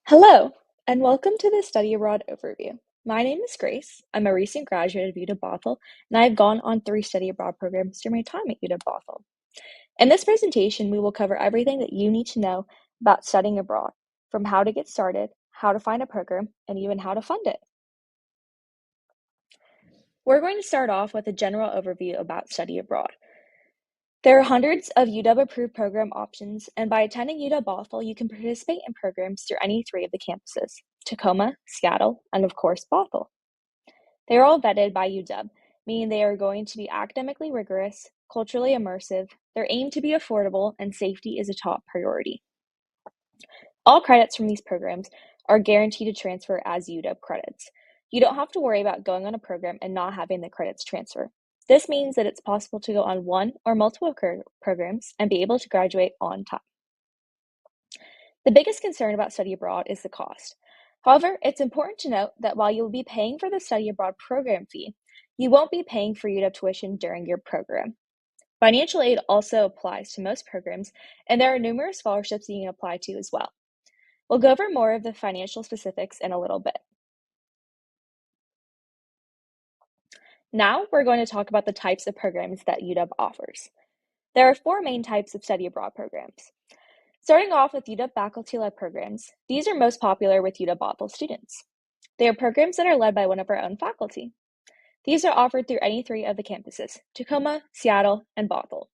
Hello, and welcome to the Study Abroad Overview. My name is Grace. I'm a recent graduate of UW-Bothell, and I have gone on 3 study abroad programs during my time at UW-Bothell. In this presentation, we will cover everything that you need to know about studying abroad, from how to get started, how to find a program, and even how to fund it. We're going to start off with a general overview about study abroad. There are hundreds of UW-approved program options, and by attending UW-Bothell, you can participate in programs through any 3 of the campuses: Tacoma, Seattle, and of course, Bothell. They are all vetted by UW, meaning they are going to be academically rigorous, culturally immersive, they're aimed to be affordable, and safety is a top priority. All credits from these programs are guaranteed to transfer as UW credits. You don't have to worry about going on a program and not having the credits transfer. This means that it's possible to go on one or multiple programs and be able to graduate on time. The biggest concern about study abroad is the cost. However, it's important to note that while you'll be paying for the study abroad program fee, you won't be paying for UW tuition during your program. Financial aid also applies to most programs, and there are numerous scholarships you can apply to as well. We'll go over more of the financial specifics in a little bit. Now we're going to talk about the types of programs that UW offers. There are 4 main types of study abroad programs. Starting off with UW faculty-led programs, these are most popular with UW-Bothell students. They are programs that are led by one of our own faculty. These are offered through any 3 of the campuses: Tacoma, Seattle, and Bothell.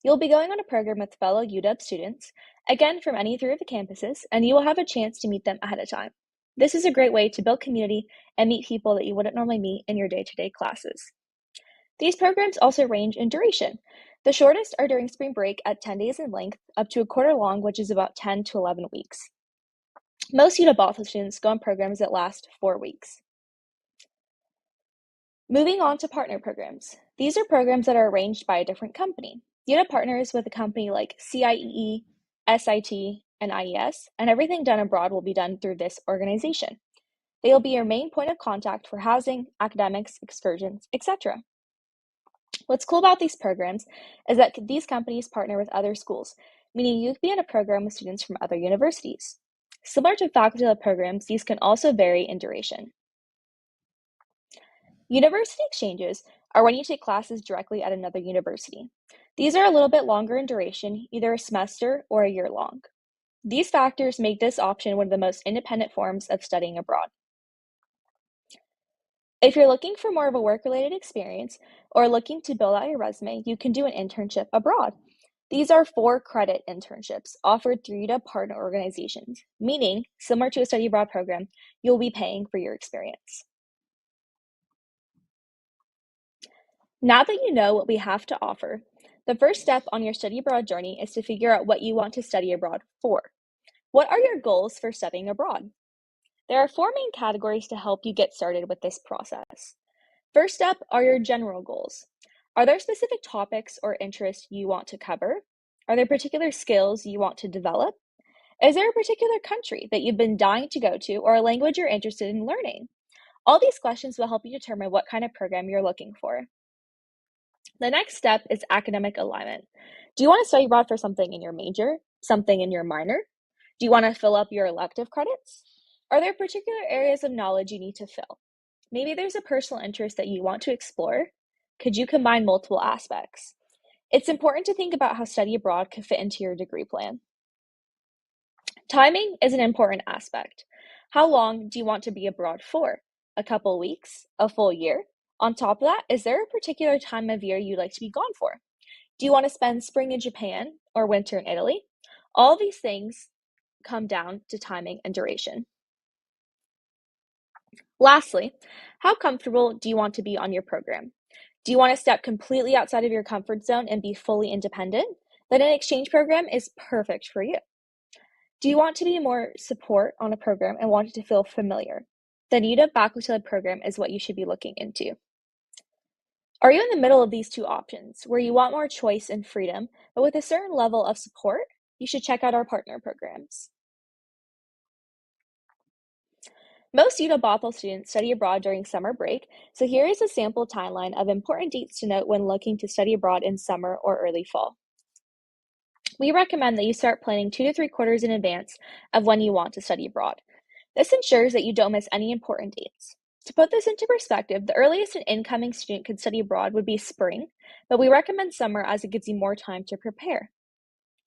You'll be going on a program with fellow UW students, again from any 3 of the campuses, and you will have a chance to meet them ahead of time. This is a great way to build community and meet people that you wouldn't normally meet in your day-to-day classes. These programs also range in duration. The shortest are during spring break at 10 days in length, up to a quarter long, which is about 10 to 11 weeks. Most UW-Bothell students go on programs that last 4 weeks. Moving on to partner programs. These are programs that are arranged by a different company. UW partners with a company like CIEE, SIT, and IES, and everything done abroad will be done through this organization. They will be your main point of contact for housing, academics, excursions, etc. What's cool about these programs is that these companies partner with other schools, meaning you could be in a program with students from other universities. Similar to faculty-led programs, these can also vary in duration. University exchanges are when you take classes directly at another university. These are a little bit longer in duration, either a semester or a year long. These factors make this option one of the most independent forms of studying abroad. If you're looking for more of a work-related experience or looking to build out your resume, you can do an internship abroad. These are 4-credit internships offered through UW partner organizations, meaning, similar to a study abroad program, you'll be paying for your experience. Now that you know what we have to offer, the first step on your study abroad journey is to figure out what you want to study abroad for. What are your goals for studying abroad? There are 4 main categories to help you get started with this process. First up are your general goals. Are there specific topics or interests you want to cover? Are there particular skills you want to develop? Is there a particular country that you've been dying to go to or a language you're interested in learning? All these questions will help you determine what kind of program you're looking for. The next step is academic alignment. Do you want to study abroad for something in your major, something in your minor? Do you want to fill up your elective credits? Are there particular areas of knowledge you need to fill? Maybe there's a personal interest that you want to explore. Could you combine multiple aspects? It's important to think about how study abroad could fit into your degree plan. Timing is an important aspect. How long do you want to be abroad for? A couple weeks? A full year? On top of that, is there a particular time of year you'd like to be gone for? Do you want to spend spring in Japan or winter in Italy? All these things come down to timing and duration. Lastly, how comfortable do you want to be on your program? Do you want to step completely outside of your comfort zone and be fully independent? Then an exchange program is perfect for you. Do you want to be more support on a program and want it to feel familiar? Then UW faculty-led program is what you should be looking into. Are you in the middle of these 2 options, where you want more choice and freedom, but with a certain level of support? You should check out our partner programs. Most UW-Bothell students study abroad during summer break, so here is a sample timeline of important dates to note when looking to study abroad in summer or early fall. We recommend that you start planning 2 to 3 quarters in advance of when you want to study abroad. This ensures that you don't miss any important dates. To put this into perspective, the earliest an incoming student could study abroad would be spring, but we recommend summer as it gives you more time to prepare.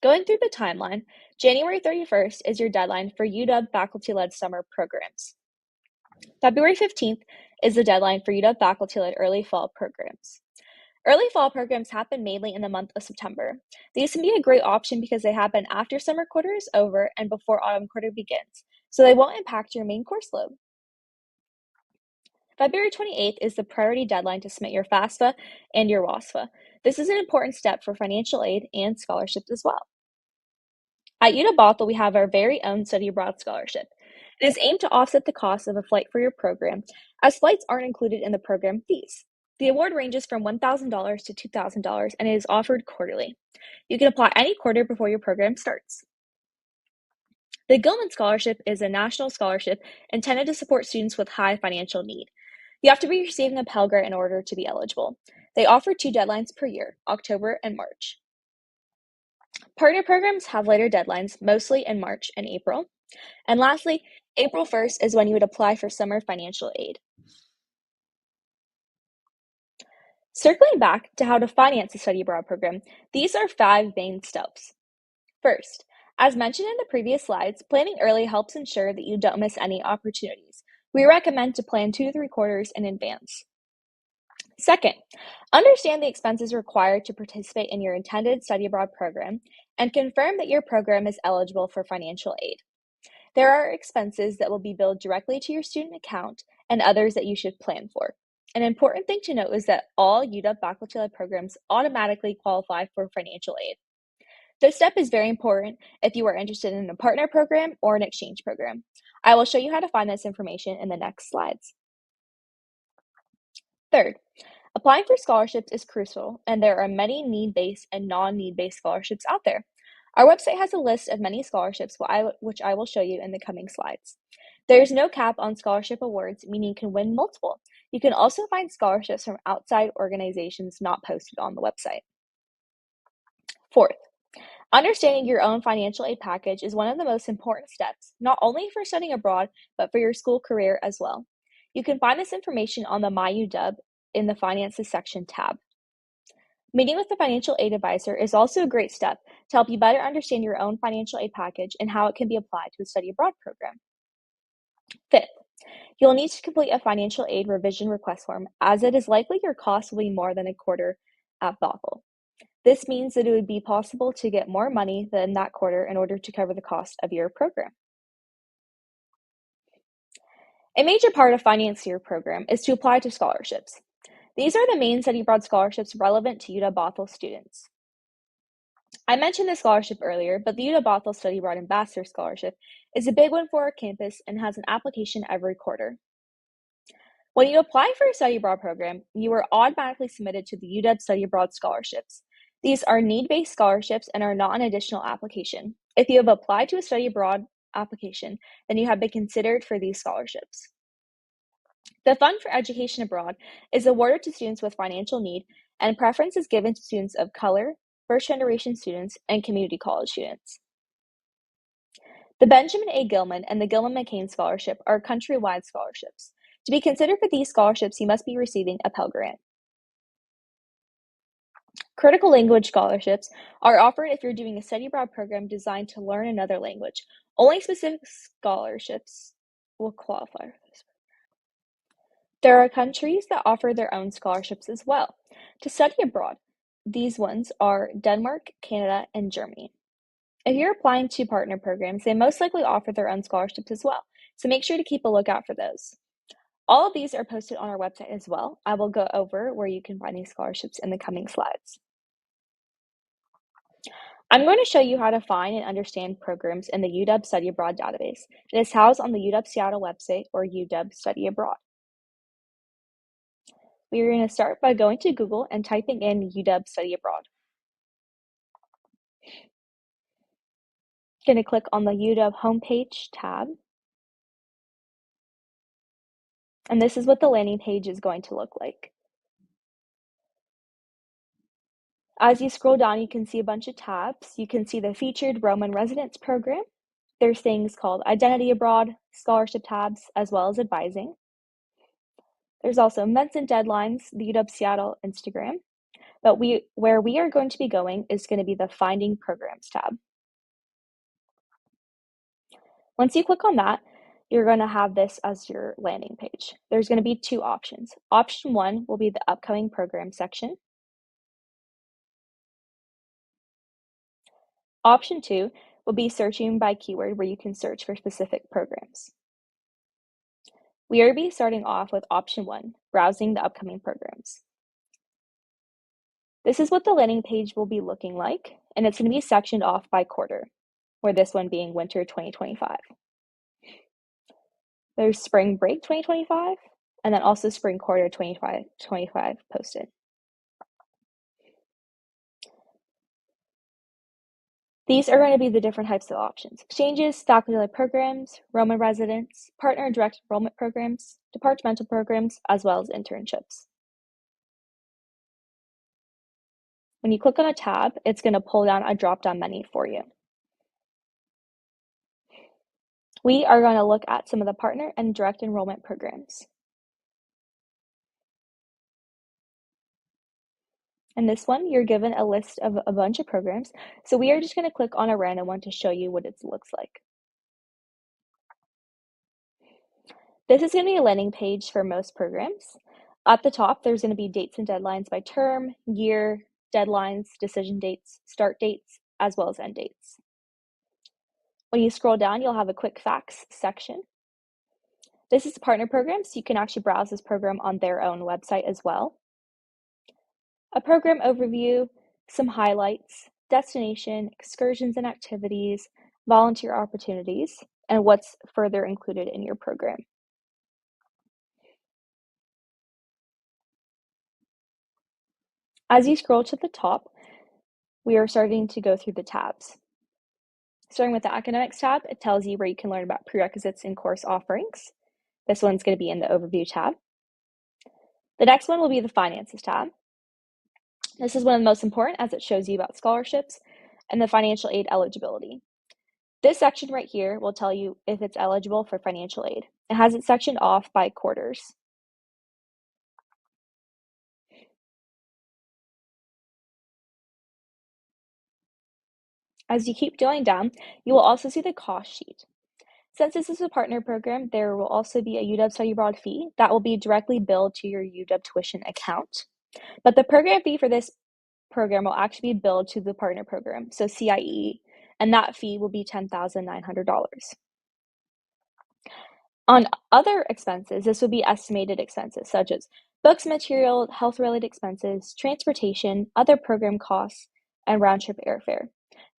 Going through the timeline, January 31st is your deadline for UW faculty-led summer programs. February 15th is the deadline for UW faculty-led early fall programs. Early fall programs happen mainly in the month of September. These can be a great option because they happen after summer quarter is over and before autumn quarter begins, so they won't impact your main course load. February 28th is the priority deadline to submit your FAFSA and your WASFA. This is an important step for financial aid and scholarships as well. At UW Bothell, we have our very own Study Abroad Scholarship. It is aimed to offset the cost of a flight for your program, as flights aren't included in the program fees. The award ranges from $1,000 to $2,000 and it is offered quarterly. You can apply any quarter before your program starts. The Gilman Scholarship is a national scholarship intended to support students with high financial need. You have to be receiving a Pell Grant in order to be eligible. They offer 2 deadlines per year, October and March. Partner programs have later deadlines, mostly in March and April. And lastly, April 1st is when you would apply for summer financial aid. Circling back to how to finance a study abroad program, these are 5 main steps. First, as mentioned in the previous slides, planning early helps ensure that you don't miss any opportunities. We recommend to plan 2 to 3 quarters in advance. Second, understand the expenses required to participate in your intended study abroad program and confirm that your program is eligible for financial aid. There are expenses that will be billed directly to your student account and others that you should plan for. An important thing to note is that all UW faculty-led programs automatically qualify for financial aid. This step is very important if you are interested in a partner program or an exchange program. I will show you how to find this information in the next slides. Third, applying for scholarships is crucial, and there are many need-based and non-need-based scholarships out there. Our website has a list of many scholarships, which I will show you in the coming slides. There is no cap on scholarship awards, meaning you can win multiple. You can also find scholarships from outside organizations not posted on the website. Fourth, understanding your own financial aid package is one of the most important steps, not only for studying abroad, but for your school career as well. You can find this information on the MyUW in the Finances section tab. Meeting with the financial aid advisor is also a great step to help you better understand your own financial aid package and how it can be applied to a study abroad program. Fifth, you'll need to complete a financial aid revision request form, as it is likely your cost will be more than a quarter at Bothell. This means that it would be possible to get more money than that quarter in order to cover the cost of your program. A major part of financing your program is to apply to scholarships. These are the main study abroad scholarships relevant to UW Bothell students. I mentioned the scholarship earlier, but the UW Bothell Study Abroad Ambassador Scholarship is a big one for our campus and has an application every quarter. When you apply for a study abroad program, you are automatically submitted to the UW Study Abroad Scholarships. These are need-based scholarships and are not an additional application. If you have applied to a study abroad application, then you have been considered for these scholarships. The Fund for Education Abroad is awarded to students with financial need, and preference is given to students of color, first-generation students, and community college students. The Benjamin A. Gilman and the Gilman McCain Scholarship are countrywide scholarships. To be considered for these scholarships, you must be receiving a Pell Grant. Critical language scholarships are offered if you're doing a study abroad program designed to learn another language. Only specific scholarships will qualify for this. There are countries that offer their own scholarships as well. To study abroad, these ones are Denmark, Canada, and Germany. If you're applying to partner programs, they most likely offer their own scholarships as well, so make sure to keep a lookout for those. All of these are posted on our website as well. I will go over where you can find these scholarships in the coming slides. I'm going to show you how to find and understand programs in the UW Study Abroad database. It is housed on the UW Seattle website or UW Study Abroad. We are going to start by going to Google and typing in UW Study Abroad. Going to click on the UW homepage tab. And this is what the landing page is going to look like. As you scroll down, you can see a bunch of tabs. You can see the featured Roman residence program. There's things called Identity Abroad, scholarship tabs, as well as advising. There's also events and deadlines, the UW Seattle Instagram. But where we are going to be going is going to be the Finding Programs tab. Once you click on that, you're going to have this as your landing page. There's going to be two options. Option 1 will be the upcoming program section. Option 2 will be searching by keyword, where you can search for specific programs. We are be starting off with option 1, browsing the upcoming programs. This is what the landing page will be looking like, and it's going to be sectioned off by quarter, where this one being winter 2025. There's spring break 2025, and then also spring quarter 2025 posted. These are going to be the different types of options: exchanges, faculty-led programs, Roman residence, partner and direct enrollment programs, departmental programs, as well as internships. When you click on a tab, it's going to pull down a drop-down menu for you. We are going to look at some of the partner and direct enrollment programs. In this one, you're given a list of a bunch of programs, so we are just going to click on a random one to show you what it looks like. This is going to be a landing page for most programs. At the top, there's going to be dates and deadlines by term, year, deadlines, decision dates, start dates, as well as end dates. When you scroll down, you'll have a quick facts section. This is a partner program, so you can actually browse this program on their own website as well. A program overview, some highlights, destination, excursions and activities, volunteer opportunities, and what's further included in your program. As you scroll to the top, we are starting to go through the tabs. Starting with the academics tab, it tells you where you can learn about prerequisites and course offerings. This one's going to be in the overview tab. The next one will be the finances tab. This is one of the most important, as it shows you about scholarships and the financial aid eligibility. This section right here will tell you if it's eligible for financial aid. It has it sectioned off by quarters. As you keep going down, you will also see the cost sheet. Since this is a partner program, there will also be a UW Study Abroad fee that will be directly billed to your UW tuition account. But the program fee for this program will actually be billed to the partner program, so CIE, and that fee will be $10,900. On other expenses, this would be estimated expenses such as books, material, health-related expenses, transportation, other program costs, and round-trip airfare.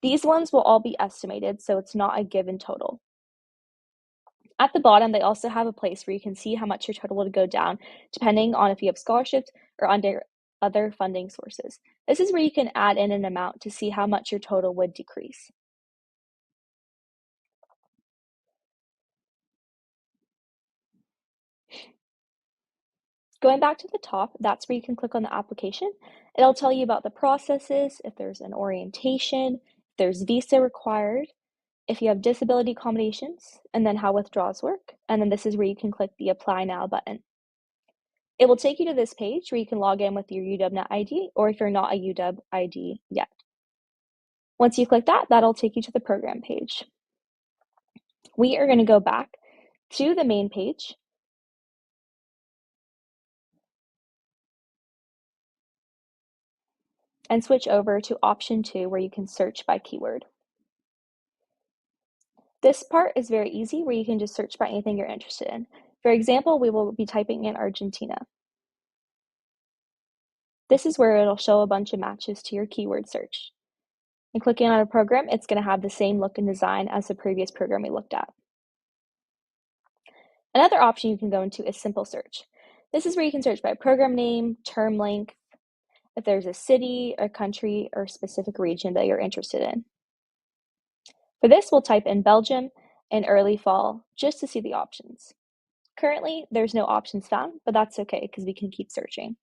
These ones will all be estimated, so it's not a given total. At the bottom, they also have a place where you can see how much your total would go down, depending on if you have scholarships or under other funding sources. This is where you can add in an amount to see how much your total would decrease. Going back to the top, that's where you can click on the application. It'll tell you about the processes, if there's an orientation, if there's visa required, if you have disability accommodations, and then how withdrawals work. And then this is where you can click the Apply Now button. It will take you to this page where you can log in with your UW-Net ID, or if you're not a UW ID yet. Once you click that, that'll take you to the program page. We are going to go back to the main page. And switch over to option 2, where you can search by keyword. This part is very easy, where you can just search by anything you're interested in. For example, we will be typing in Argentina. This is where it'll show a bunch of matches to your keyword search. And clicking on a program, it's going to have the same look and design as the previous program we looked at. Another option you can go into is simple search. This is where you can search by program name, term length, if there's a city, a country, or specific region that you're interested in. For this, we'll type in Belgium in early fall just to see the options. Currently, there's no options found, but that's okay because we can keep searching.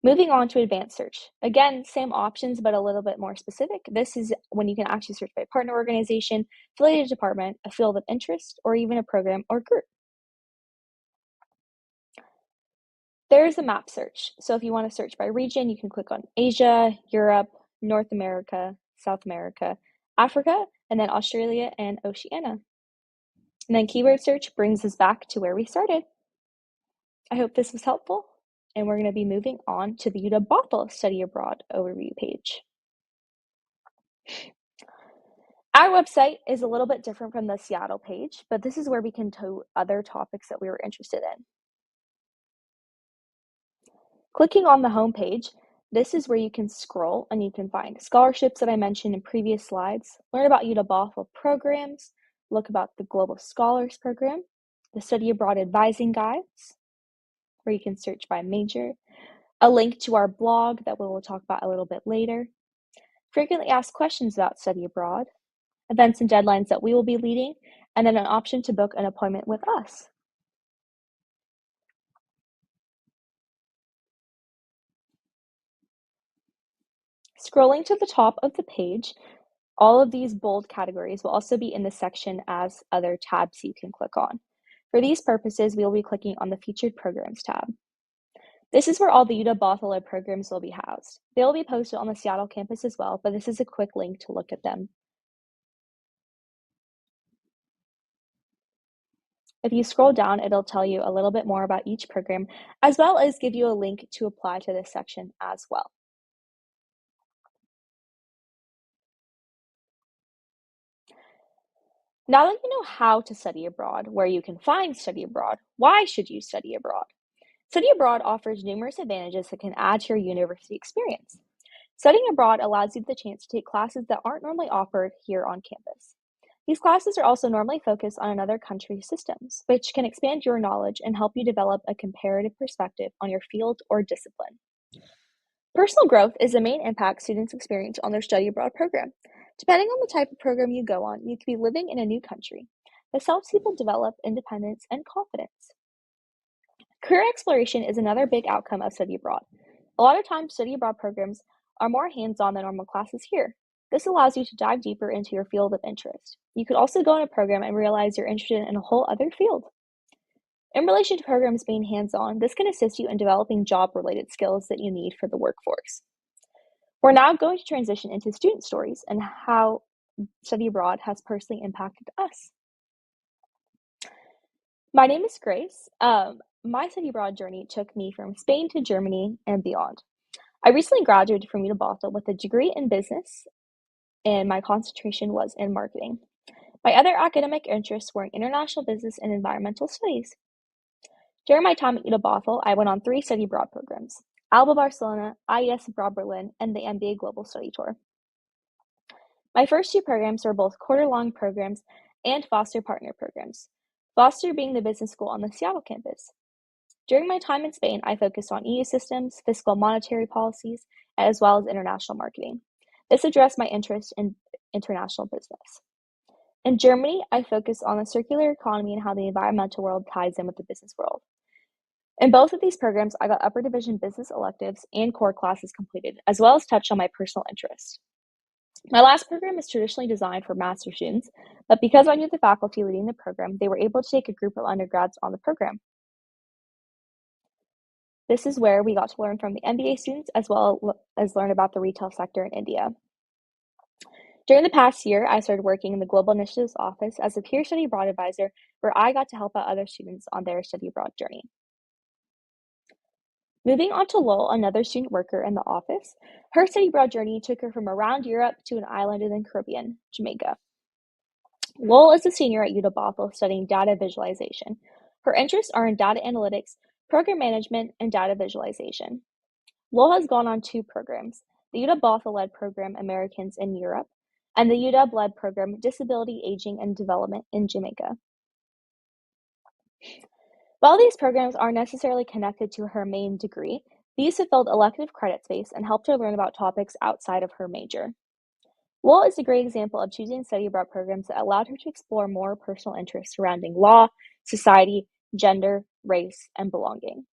Moving on to advanced search. Again, same options, but a little bit more specific. This is when you can actually search by partner organization, affiliated department, a field of interest, or even a program or group. There's a map search. So if you want to search by region, you can click on Asia, Europe, North America, South America, Africa, and then Australia and Oceania. And then keyword search brings us back to where we started. I hope this was helpful, and we're going to be moving on to the UW-Bothell Study Abroad overview page. Our website is a little bit different from the Seattle page, but this is where we can tow other topics that we were interested in. Clicking on the home page, this is where you can scroll and you can find scholarships that I mentioned in previous slides, learn about UW-Bothell programs, look about the Global Scholars Program, the Study Abroad Advising Guides, where you can search by major, a link to our blog that we will talk about a little bit later, frequently asked questions about study abroad, events and deadlines that we will be leading, and then an option to book an appointment with us. Scrolling to the top of the page, all of these bold categories will also be in the section as other tabs you can click on. For these purposes, we will be clicking on the Featured Programs tab. This is where all the UW-Bothell programs will be housed. They will be posted on the Seattle campus as well, but this is a quick link to look at them. If you scroll down, it'll tell you a little bit more about each program, as well as give you a link to apply to this section as well. Now that you know how to study abroad, where you can find study abroad, why should you study abroad? Study abroad offers numerous advantages that can add to your university experience. Studying abroad allows you the chance to take classes that aren't normally offered here on campus. These classes are also normally focused on another country's systems, which can expand your knowledge and help you develop a comparative perspective on your field or discipline. Personal growth is the main impact students experience on their study abroad program. Depending on the type of program you go on, you could be living in a new country. This helps people develop independence and confidence. Career exploration is another big outcome of study abroad. A lot of times, study abroad programs are more hands-on than normal classes here. This allows you to dive deeper into your field of interest. You could also go in a program and realize you're interested in a whole other field. In relation to programs being hands-on, this can assist you in developing job-related skills that you need for the workforce. We're now going to transition into student stories and how study abroad has personally impacted us. My name is Grace. My study abroad journey took me from Spain to Germany and beyond. I recently graduated from UW-Bothell with a degree in business, and my concentration was in marketing. My other academic interests were in international business and environmental studies. During my time at UW-Bothell, I went on 3 study abroad programs: ALBA Barcelona, IES Abroad Berlin, and the MBA Global Study Tour. My first 2 programs were both quarter-long programs and Foster Partner programs, Foster being the business school on the Seattle campus. During my time in Spain, I focused on EU systems, fiscal monetary policies, as well as international marketing. This addressed my interest in international business. In Germany, I focused on the circular economy and how the environmental world ties in with the business world. In both of these programs, I got upper division business electives and core classes completed, as well as touched on my personal interests. My last program is traditionally designed for master students, but because I knew the faculty leading the program, they were able to take a group of undergrads on the program. This is where we got to learn from the MBA students as well as learn about the retail sector in India. During the past year, I started working in the Global Initiatives Office as a peer study abroad advisor, where I got to help out other students on their study abroad journey. Moving on to Lowell, another student worker in the office, her study abroad journey took her from around Europe to an island in the Caribbean, Jamaica. Lowell is a senior at UW-Bothell studying data visualization. Her interests are in data analytics, program management, and data visualization. Lowell has gone on 2 programs: the UW-Bothell-led program Americans in Europe, and the UW-led program Disability, Aging, and Development in Jamaica. While these programs aren't necessarily connected to her main degree, these have filled elective credit space and helped her learn about topics outside of her major. Lowell is a great example of choosing study abroad programs that allowed her to explore more personal interests surrounding law, society, gender, race, and belonging.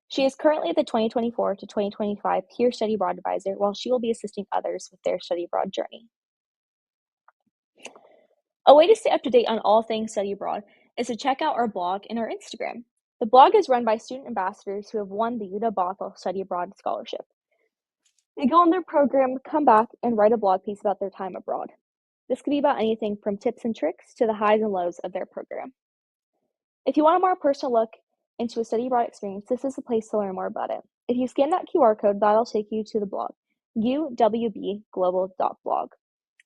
She is currently the 2024 to 2025 Peer Study Abroad Advisor, while she will be assisting others with their study abroad journey. A way to stay up to date on all things study abroad is to check out our blog and our Instagram. The blog is run by student ambassadors who have won the UW Bothell Study Abroad Scholarship. They go on their program, come back, and write a blog piece about their time abroad. This could be about anything from tips and tricks to the highs and lows of their program. If you want a more personal look into a study abroad experience, this is the place to learn more about it. If you scan that QR code, that'll take you to the blog, uwbglobal.blog.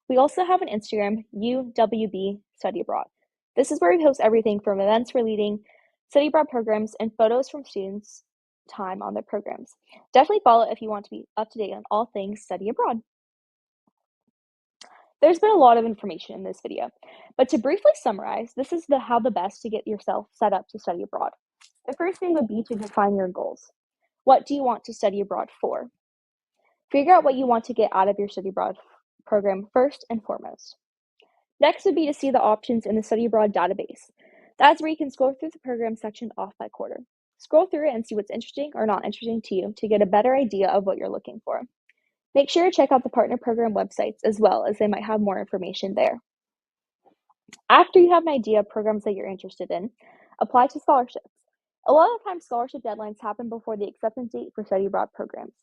We also have an Instagram, UWB Study Abroad. This is where we post everything from events we're leading, study abroad programs, and photos from students' time on their programs. Definitely follow if you want to be up to date on all things study abroad. There's been a lot of information in this video, but to briefly summarize, this is how the best to get yourself set up to study abroad. The first thing would be to define your goals. What do you want to study abroad for? Figure out what you want to get out of your study abroad program first and foremost. Next would be to see the options in the study abroad database. That's where you can scroll through the program section off by quarter. Scroll through it and see what's interesting or not interesting to you to get a better idea of what you're looking for. Make sure to check out the partner program websites as well, as they might have more information there. After you have an idea of programs that you're interested in, apply to scholarships. A lot of times scholarship deadlines happen before the acceptance date for study abroad programs.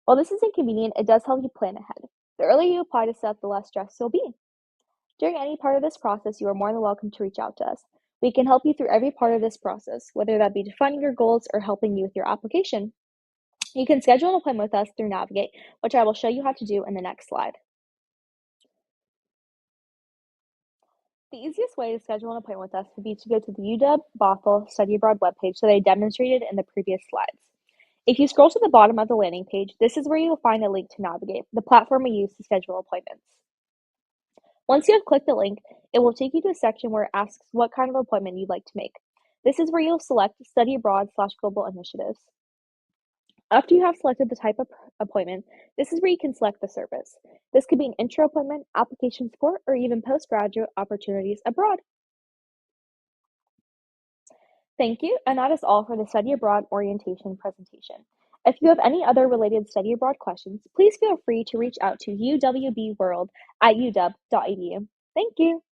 While this is inconvenient, it does help you plan ahead. The earlier you apply to stuff, the less stressed you'll be. During any part of this process, you are more than welcome to reach out to us. We can help you through every part of this process, whether that be defining your goals or helping you with your application. You can schedule an appointment with us through Navigate, which I will show you how to do in the next slide. The easiest way to schedule an appointment with us would be to go to the UW Bothell Study Abroad webpage that I demonstrated in the previous slides. If you scroll to the bottom of the landing page, this is where you will find a link to Navigate, the platform we use to schedule appointments. Once you have clicked the link, it will take you to a section where it asks what kind of appointment you'd like to make. This is where you'll select Study Abroad/Global Initiatives. After you have selected the type of appointment, this is where you can select the service. This could be an intro appointment, application support, or even postgraduate opportunities abroad. Thank you, and that is all for the Study Abroad orientation presentation. If you have any other related study abroad questions, please feel free to reach out to uwbworld@uw.edu. Thank you.